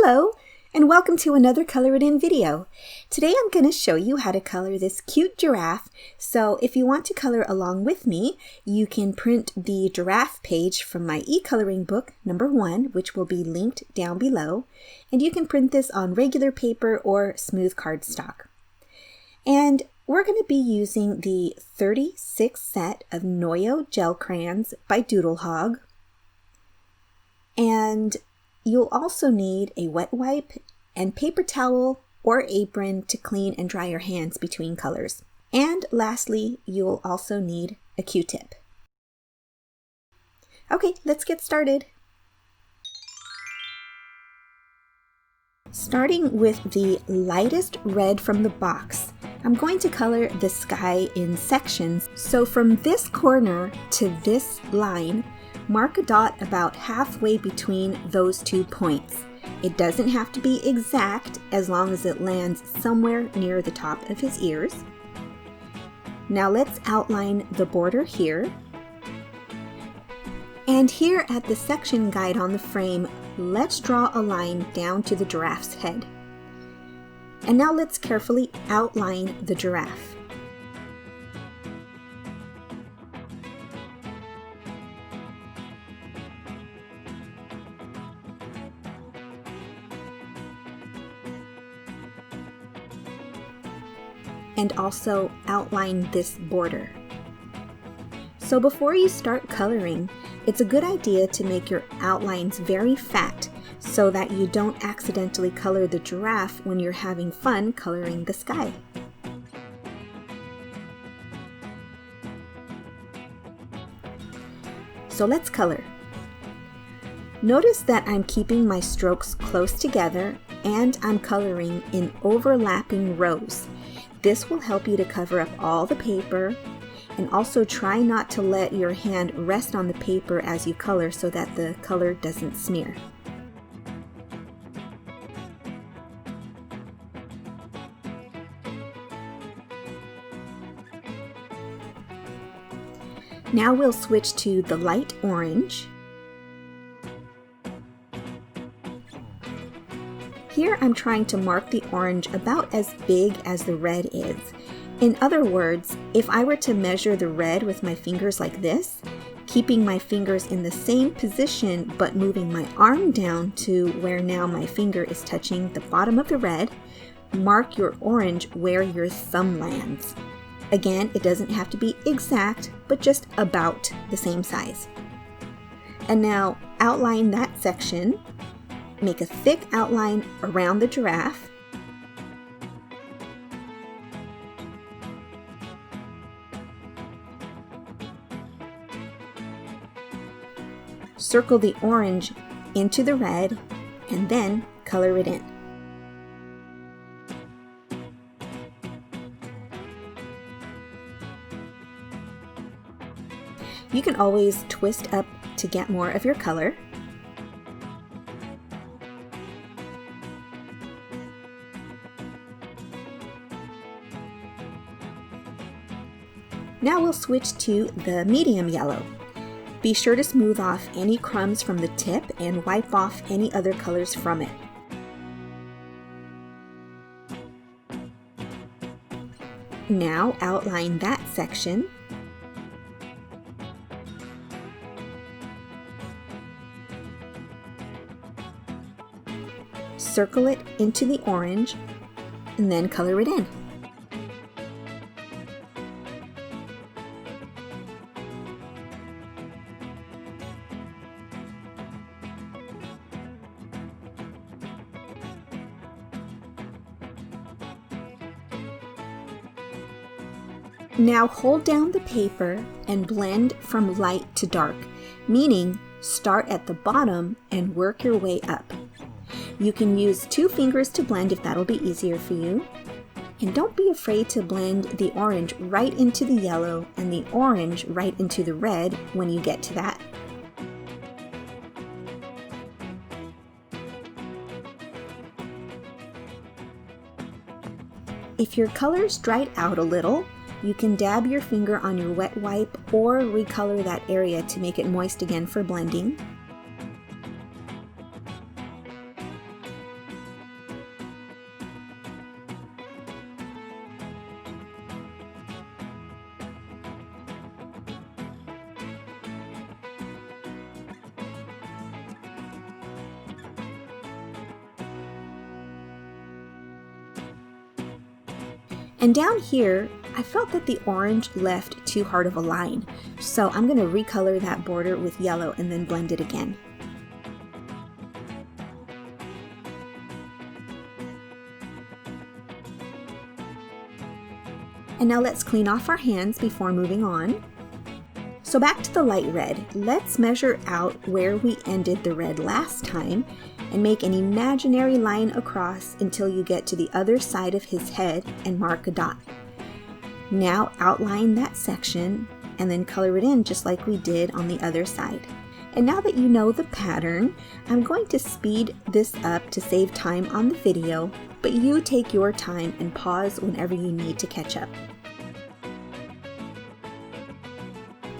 Hello, and welcome to another Color It In video. Today I'm going to show you how to color this cute giraffe. So if you want to color along with me, you can print the giraffe page from my e-coloring book, number 1, which will be linked down below. And you can print this on regular paper or smooth cardstock. And we're going to be using the 36 set of Noyo gel crayons by Doodle Hog. And you'll also need a wet wipe and paper towel or apron to clean and dry your hands between colors. And lastly, you'll also need a Q-tip. Okay, let's get started. Starting with the lightest red from the box, I'm going to color the sky in sections. So from this corner to this line, mark a dot about halfway between those 2 points. It doesn't have to be exact as long as it lands somewhere near the top of his ears. Now let's outline the border here. And here at the section guide on the frame, let's draw a line down to the giraffe's head. And now let's carefully outline the giraffe. And also outline this border. So before you start coloring, it's a good idea to make your outlines very fat so that you don't accidentally color the giraffe when you're having fun coloring the sky. So let's color. Notice that I'm keeping my strokes close together and I'm coloring in overlapping rows. This will help you to cover up all the paper, and also try not to let your hand rest on the paper as you color so that the color doesn't smear. Now we'll switch to the light orange. Here I'm trying to mark the orange about as big as the red is. In other words, if I were to measure the red with my fingers like this, keeping my fingers in the same position but moving my arm down to where now my finger is touching the bottom of the red, mark your orange where your thumb lands. Again, it doesn't have to be exact, but just about the same size. And now outline that section. Make a thick outline around the giraffe. Circle the orange into the red and then color it in. You can always twist up to get more of your color. Now we'll switch to the medium yellow. Be sure to smooth off any crumbs from the tip and wipe off any other colors from it. Now outline that section. Circle it into the orange and then color it in. Now hold down the paper and blend from light to dark, meaning start at the bottom and work your way up. You can use 2 fingers to blend if that'll be easier for you. And don't be afraid to blend the orange right into the yellow and the orange right into the red when you get to that. If your colors dried out a little, you can dab your finger on your wet wipe or recolor that area to make it moist again for blending. And down here, I felt that the orange left too hard of a line, so I'm going to recolor that border with yellow and then blend it again. And now let's clean off our hands before moving on. So back to the light red, let's measure out where we ended the red last time and make an imaginary line across until you get to the other side of his head and mark a dot. Now outline that section and then color it in just like we did on the other side. And now that you know the pattern, I'm going to speed this up to save time on the video, but you take your time and pause whenever you need to catch up.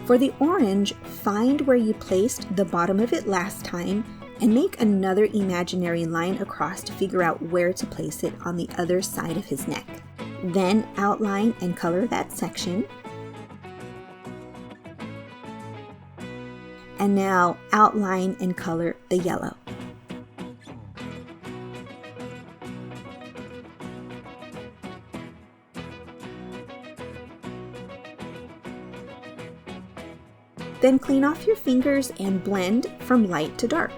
For the orange, find where you placed the bottom of it last time and make another imaginary line across to figure out where to place it on the other side of his neck. Then outline and color that section. And now outline and color the yellow. Then clean off your fingers and blend from light to dark.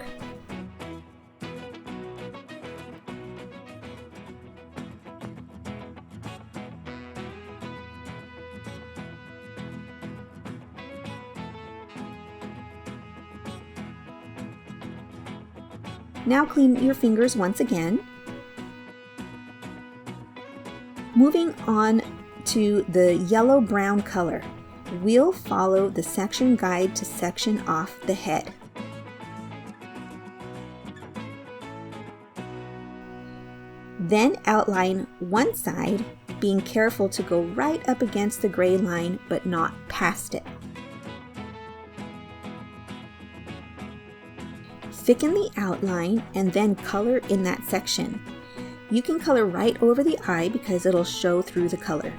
Now clean your fingers once again. Moving on to the yellow-brown color, we'll follow the section guide to section off the head. Then outline one side, being careful to go right up against the gray line but not past it. Thicken the outline and then color in that section. You can color right over the eye because it'll show through the color.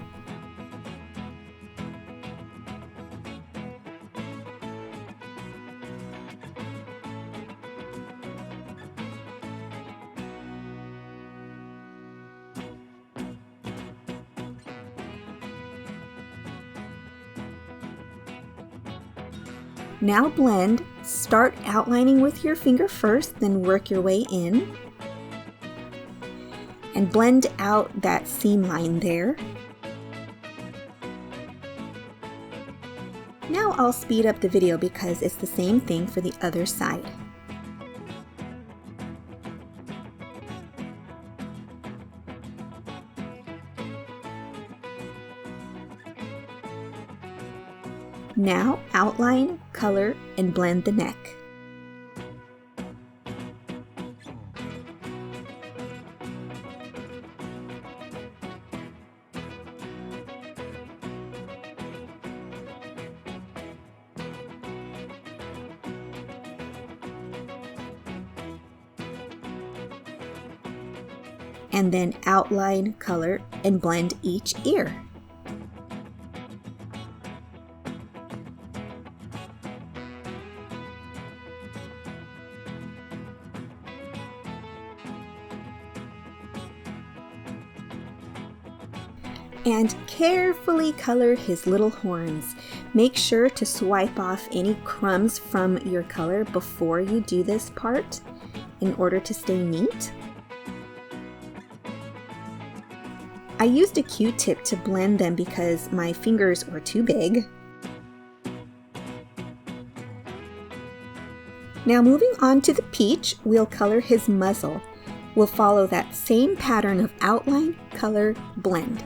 Now blend. Start outlining with your finger first, then work your way in. And blend out that seam line there. Now I'll speed up the video because it's the same thing for the other side. Now outline, color, and blend the neck. And then outline, color, and blend each ear. And carefully color his little horns. Make sure to swipe off any crumbs from your color before you do this part in order to stay neat. I used a Q-tip to blend them because my fingers were too big. Now moving on to the peach, we'll color his muzzle. We'll follow that same pattern of outline, color, blend.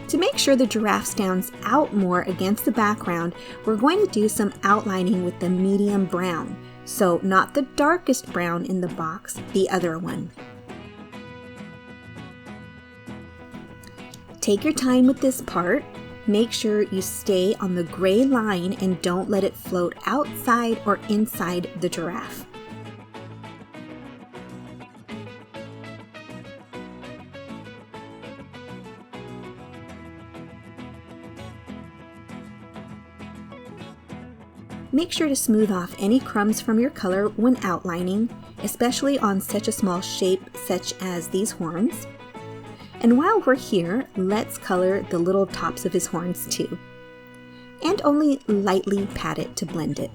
To make sure the giraffe stands out more against the background, we're going to do some outlining with the medium brown. So not the darkest brown in the box, the other one. Take your time with this part. Make sure you stay on the gray line and don't let it float outside or inside the giraffe. Make sure to smooth off any crumbs from your color when outlining, especially on such a small shape such as these horns. And while we're here, let's color the little tops of his horns too. And only lightly pat it to blend it.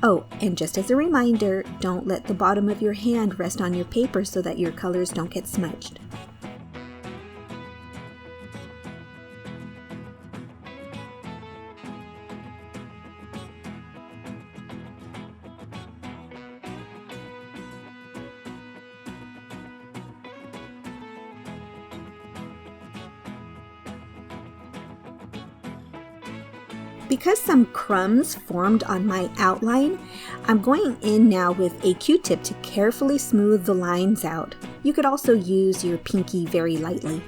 Oh, and just as a reminder, don't let the bottom of your hand rest on your paper so that your colors don't get smudged. Because some crumbs formed on my outline, I'm going in now with a Q-tip to carefully smooth the lines out. You could also use your pinky very lightly.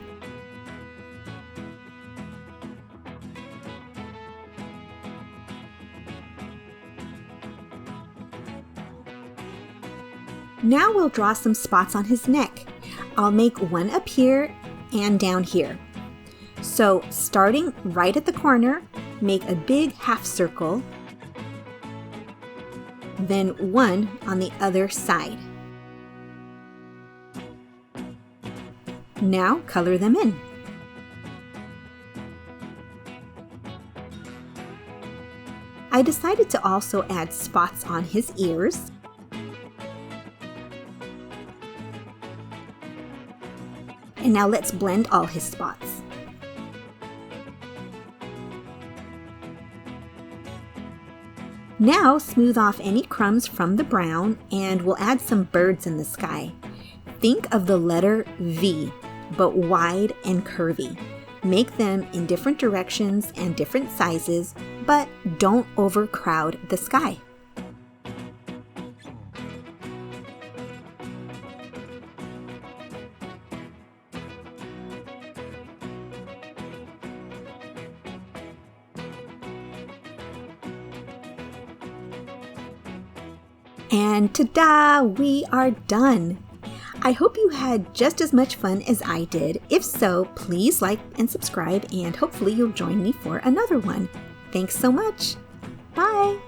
Now we'll draw some spots on his neck. I'll make one up here and down here. So starting right at the corner, make a big half circle, then one on the other side. Now color them in. I decided to also add spots on his ears. And now let's blend all his spots. Now smooth off any crumbs from the brown and we'll add some birds in the sky. Think of the letter V, but wide and curvy. Make them in different directions and different sizes, but don't overcrowd the sky. And ta-da! We are done! I hope you had just as much fun as I did. If so, please like and subscribe, and hopefully you'll join me for another one. Thanks so much! Bye!